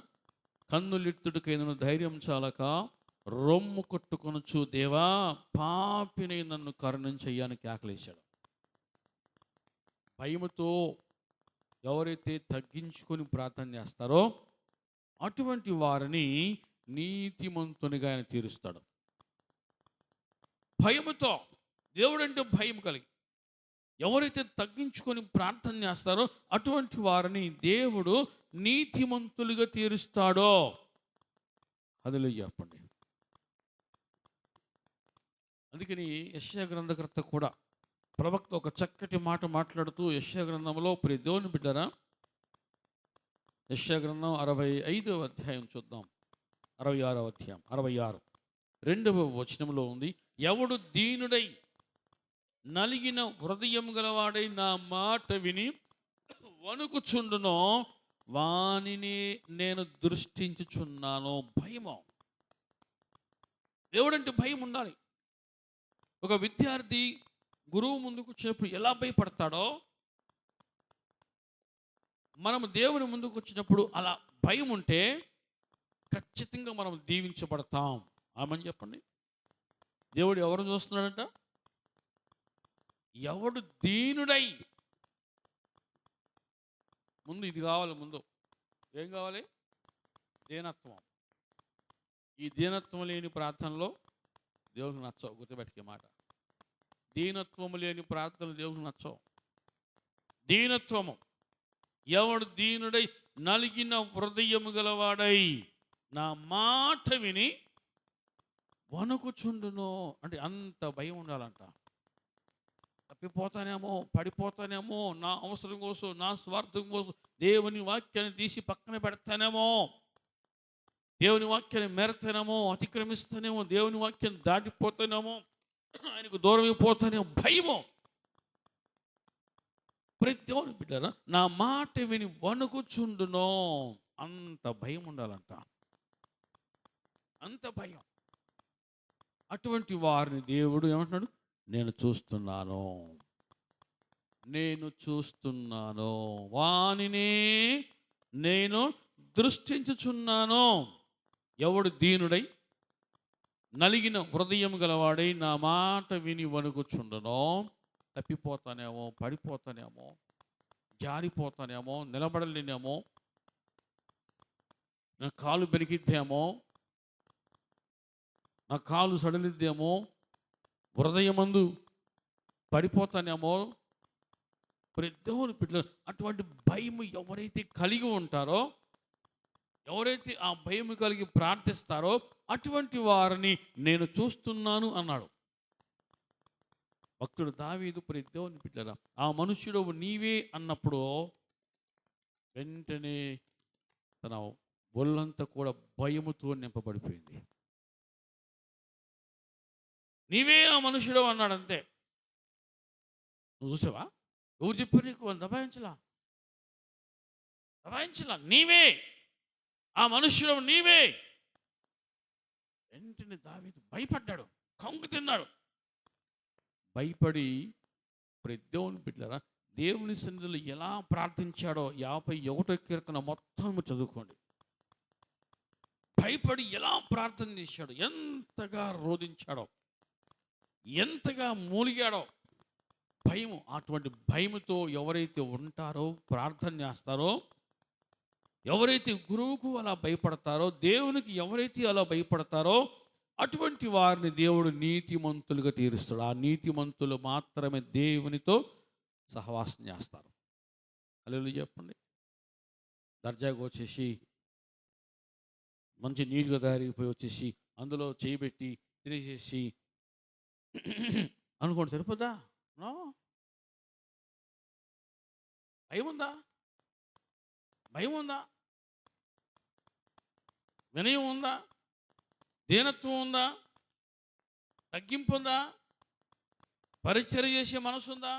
కన్నులెత్తుడికైనను ధైర్యం చాలక రొమ్ము కొట్టుకొనొచ్చు, దేవా పాపిని నన్ను కరుణించయ్యానికి ఆకలేశాడు. భయముతో ఎవరైతే తగ్గించుకొని ప్రార్థన చేస్తారో అటువంటి వారిని నీతిమంతునిగా ఆయన తీరుస్తాడు. భయముతో, దేవుడంటే భయం కలిగి ఎవరైతే తగ్గించుకొని ప్రార్థన చేస్తారో అటువంటి వారిని దేవుడు నీతిమంతులుగా తీరుస్తాడో. అదిలో చెప్పండి. అందుకని యెషయా గ్రంథకర్త కూడా, ప్రవక్త ఒక చక్కటి మాట మాట్లాడుతూ యెషయా గ్రంథంలో, ప్రియ దేవుని బిడ్డరా యెషయా గ్రంథం 65వ అధ్యాయం చూద్దాం. 66వ అధ్యాయం 66 2వ వచనంలో ఉంది, ఎవడు దీనుడై నలిగిన హృదయం గలవాడై నా మాట విని వణుకుచుండునో వానిని నేను దృష్టించుచున్నాను. భయము. దేవుడంటే భయం ఉండాలి. ఒక విద్యార్థి గురువు ముందుకు చెప్పు ఎలా భయపడతాడో, మనం దేవుని ముందుకు వచ్చినప్పుడు అలా భయం ఉంటే ఖచ్చితంగా మనం దీవించబడతాం. ఆమని చెప్పండి. దేవుడు ఎవరు చూస్తున్నాడంట? ఎవడు దీనుడై, ముందు ఇది కావాలి. ముందు ఏం కావాలి? దీనత్వం. ఈ దీనత్వం లేని ప్రార్థనలో దేవునికి నచ్చవు. గుర్తుపెట్టుకే మాట. దీనత్వము లేని ప్రార్థనలు దేవునికి నచ్చవు. దీనత్వము. ఎవడు దీనుడై నలిగిన హృదయము గలవాడై నా మాట విని వణుకుచుండును, అంటే అంత భయం ఉండాలంట. తప్పిపోతానేమో, పడిపోతానేమో, నా అవసరం కోసం, నా స్వార్థం కోసం దేవుని వాక్యాన్ని తీసి పక్కన పెడతానేమో, దేవుని వాక్యాన్ని మేరతానేమో, అతిక్రమిస్తానేమో, దేవుని వాక్యాన్ని దాటిపోతానేమో, ఆయనకు దూరం అయిపోతానేమో, భయము. ప్రతి దేవుని బిడ్డలారా, నా మాట విని వణుకుచుండునో, అంత భయం ఉండాలంట. అంత భయం. అటువంటి వారిని దేవుడు ఏమంటున్నాడు? నేను చూస్తున్నాను, నేను చూస్తున్నాను, వానినే నేను దృష్టించుచున్నాను. ఎవడు దీనుడై నలిగిన హృదయం గలవాడై నా మాట విని వణుకుచుండునో, తప్పిపోతానేమో, పడిపోతానేమో, జారిపోతానేమో, నిలబడలేనేమో, నా కాలు బెరికిద్దేమో, నా కాలు సడలిద్దేమో, హృదయమందు పడిపోతానేమో. దేవుని బిడ్డలు, అటువంటి భయం ఎవరైతే కలిగి ఉంటారో, ఎవరైతే ఆ భయం కలిగి ప్రార్థిస్తారో అటువంటి వారిని నేను చూస్తున్నాను అన్నాడు భక్తుడు దావీదు. దేవుని బిడ్డలారా, ఆ మనుష్యుడు నీవే అన్నప్పుడు వెంటనే తన ఒళ్ళంతా కూడా భయముతో నింపబడిపోయింది. నీవే ఆ మనుషుడు అన్నాడు అంతే. నువ్వు చూసావా? ఎవరు చెప్పారు నీకు? వాళ్ళు దబాయించలా, నీవే ఆ మనుషుడు, నీవే. వెంటనే దావీదు భయపడ్డాడు, కంగు తిన్నాడు. భయపడి దేవుని బిడ్డలారా, దేవుని సన్నిధిలో ఎలా ప్రార్థించాడో 51వ కీర్తన మొత్తం చదువుకోండి. భయపడి ఎలా ప్రార్థన చేశాడు, ఎంతగా రోధించాడో, ఎంతగా మూలిగాడో. భయము, అటువంటి భయముతో ఎవరైతే ఉంటారో, ప్రార్థన చేస్తారో, ఎవరైతే గురువుకు అలా భయపడతారో, దేవునికి ఎవరైతే అలా భయపడతారో, అటువంటి వారిని దేవుడు నీతిమంతులుగా తీరుస్తాడు. ఆ నీతిమంతులు మాత్రమే దేవునితో సహవాసం చేస్తారు. హల్లెలూయా చెప్పండి. దర్జాగా వచ్చేసి మంచి నీట్గా తయారైపోయి వచ్చేసి అందులో చేయబెట్టి తినేసేసి అనుకోండి, సరిపోదా? నో. భయం ఉందా? భయం ఉందా? వినయం ఉందా? దీనత్వం ఉందా? తగ్గింపు ఉందా? పరిచర్య చేసే మనసు ఉందా?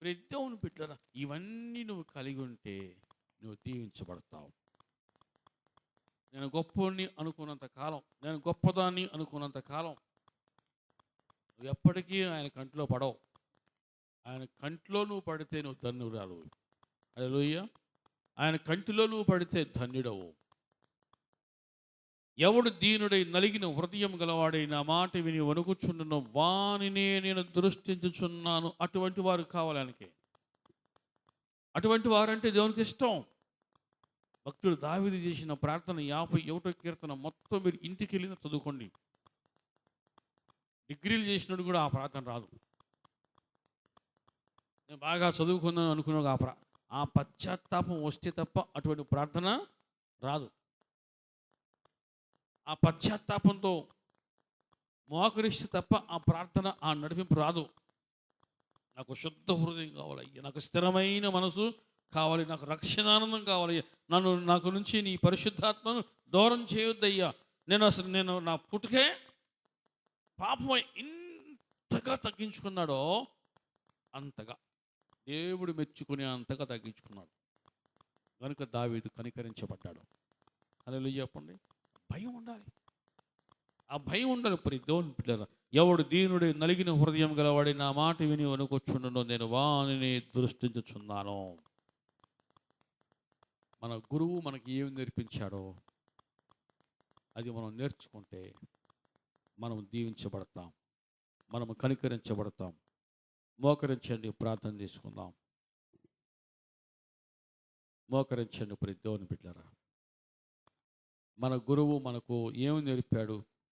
దేవుని బిడ్డలారా, ఇవన్నీ నువ్వు కలిగి ఉంటే నువ్వు దీవించబడతావు. నేను గొప్పని అనుకున్నంత కాలం, నేను గొప్పదాన్ని అనుకున్నంత కాలం నువ్వు ఎప్పటికీ ఆయన కంట్లో పడవు. ఆయన కంట్లో నువ్వు పడితే నువ్వు ధన్యురాలు. హల్లెలూయా. ఆయన కంటిలో నువ్వు పడితే ధన్యుడవు. ఎవడు దీనుడై నలిగిన హృదయం గలవాడై నా మాట విని వణుకుచుండునో వానినే నేను దృష్టించుచున్నాను. అటువంటి వారు కావాలనికి. అటువంటి వారంటే దేవునికి ఇష్టం. భక్తుడు దావీదు చేసిన ప్రార్థన 51వ కీర్తన మొత్తం మీరు ఇంటికి వెళ్ళిన చదువుకోండి. డిగ్రీలు చేసినట్టు కూడా ఆ ప్రార్థన రాదు. నేను బాగా చదువుకున్నాను అనుకున్న ఆ పశ్చాత్తాపం వస్తే తప్ప అటువంటి ప్రార్థన రాదు. ఆ పశ్చాత్తాపంతో మోకరిస్తే తప్ప ఆ ప్రార్థన, ఆ నడిపింపు రాదు. నాకు శుద్ధ హృదయం కావాలి, నాకు స్థిరమైన మనసు కావాలి, నాకు రక్షణానందం కావాలి, నాకు నుంచి నీ పరిశుద్ధాత్మను దూరం చేయొద్దయ్యా. నేను నా పుట్టుకే పాపమై ఇంతగా తగ్గించుకున్నాడో అంతగా దేవుడు మెచ్చుకునే అంతగా తగ్గించుకున్నాడు. కనుక దావీదు కనికరించబడ్డాడు. హల్లెలూయా చెప్పండి. భయం ఉండాలి. ఆ భయం ఉండాలి. దేవుని బిడ్డలారా, ఎవడు దీనుడి నలిగిన హృదయం గలవాడి నా మాట విని వణుకొచ్చుండునో నేను వానిని దృష్టించుచున్నాను. మన గురువు మనకి ఏమి నేర్పించాడో అది మనం నేర్చుకుంటే మనం దీవించబడతాం, మనం కనికరించబడతాం. మోకరించండి, ప్రార్థన చేసుకుందాం. మోకరించండి దేవుని బిడ్డలారా. మన గురువు మనకు ఏమి నేర్పాడు,